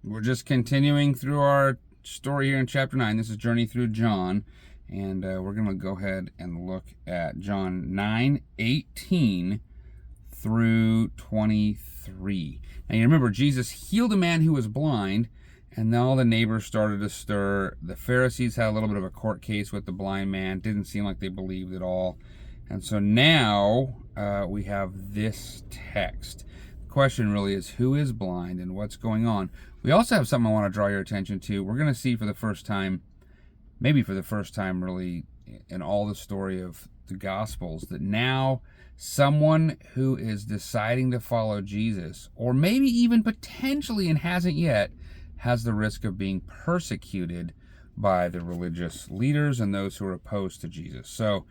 We're just continuing through our story here in chapter 9. This is Journey Through John. And we're going to go ahead and look at John 9:18 through 23. Now you remember, Jesus healed a man who was blind, and then all the neighbors started to stir. The Pharisees had a little bit of a court case with the blind man. Didn't seem like they believed at all. And so now we have this text. The question really is, who is blind and what's going on? We also have something I want to draw your attention to. We're going to see for the first time, maybe for the first time really in all the story of the Gospels, that now someone who is deciding to follow Jesus, or maybe even potentially and hasn't yet, has the risk of being persecuted by the religious leaders and those who are opposed to Jesus. So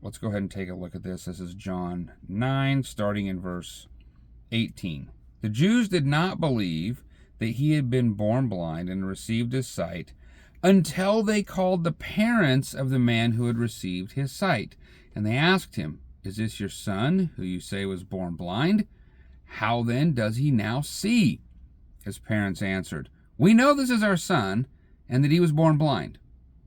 let's go ahead and take a look at this. This is John 9, starting in verse 18. The Jews did not believe that he had been born blind and received his sight until they called the parents of the man who had received his sight. And they asked him, "Is this your son, who you say was born blind? How then does he now see?" His parents answered, "We know this is our son, and that he was born blind.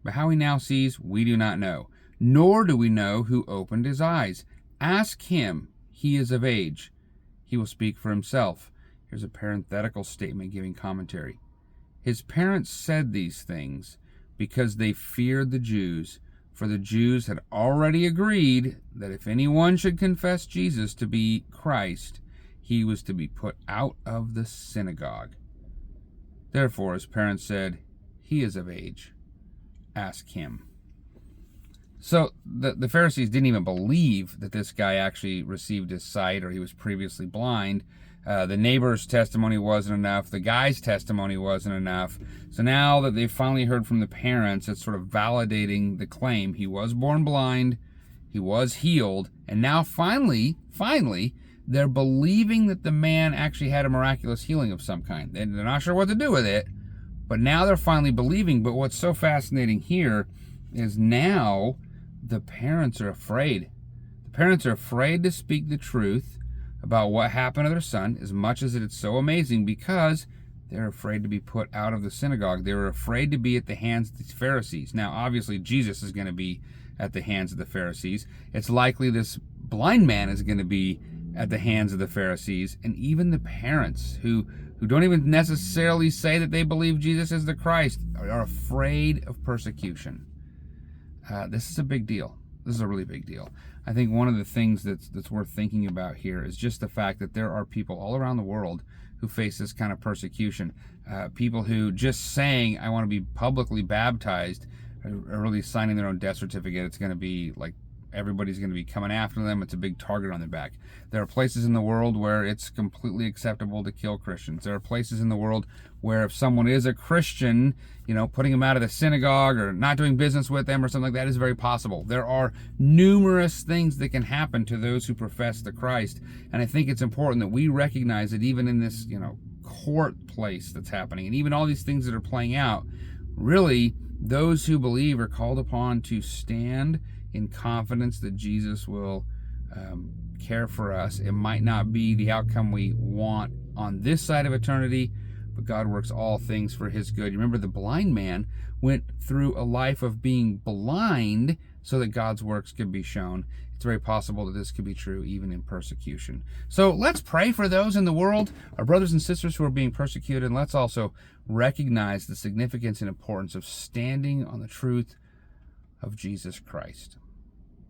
But how he now sees, we do not know. Nor do we know who opened his eyes. Ask him. He is of age. He will speak for himself." Here's a parenthetical statement giving commentary. His parents said these things because they feared the Jews, for the Jews had already agreed that if anyone should confess Jesus to be Christ, he was to be put out of the synagogue. Therefore, his parents said, "He is of age. Ask him." So the Pharisees didn't even believe that this guy actually received his sight or he was previously blind. The neighbor's testimony wasn't enough. The guy's testimony wasn't enough. So now that they've finally heard from the parents, it's sort of validating the claim. He was born blind, he was healed, and now finally, they're believing that the man actually had a miraculous healing of some kind. They're not sure what to do with it, but now they're finally believing. But what's so fascinating here is now the parents are afraid. The parents are afraid to speak the truth about what happened to their son, as much as it's so amazing, because they're afraid to be put out of the synagogue. They were afraid to be at the hands of these Pharisees. Now, obviously, Jesus is going to be at the hands of the Pharisees. It's likely this blind man is going to be at the hands of the Pharisees, and even the parents who don't even necessarily say that they believe Jesus is the Christ are afraid of persecution. This is a big deal. This is a really big deal. I think one of the things that's worth thinking about here is just the fact that there are people all around the world who face this kind of persecution. People who just saying, "I want to be publicly baptized," are really signing their own death certificate. It's going to be like everybody's going to be coming after them. It's a big target on their back. There are places in the world where it's completely acceptable to kill Christians. There are places in the world where if someone is a Christian, putting them out of the synagogue or not doing business with them or something like that is very possible. There are numerous things that can happen to those who profess the Christ. And I think it's important that we recognize that even in this, court place that's happening, and even all these things that are playing out, really, those who believe are called upon to stand in confidence that Jesus will care for us. It might not be the outcome we want on this side of eternity, but God works all things for his good. You remember the blind man went through a life of being blind so that God's works could be shown. It's very possible that this could be true even in persecution. So let's pray for those in the world, our brothers and sisters who are being persecuted, and let's also recognize the significance and importance of standing on the truth of Jesus Christ.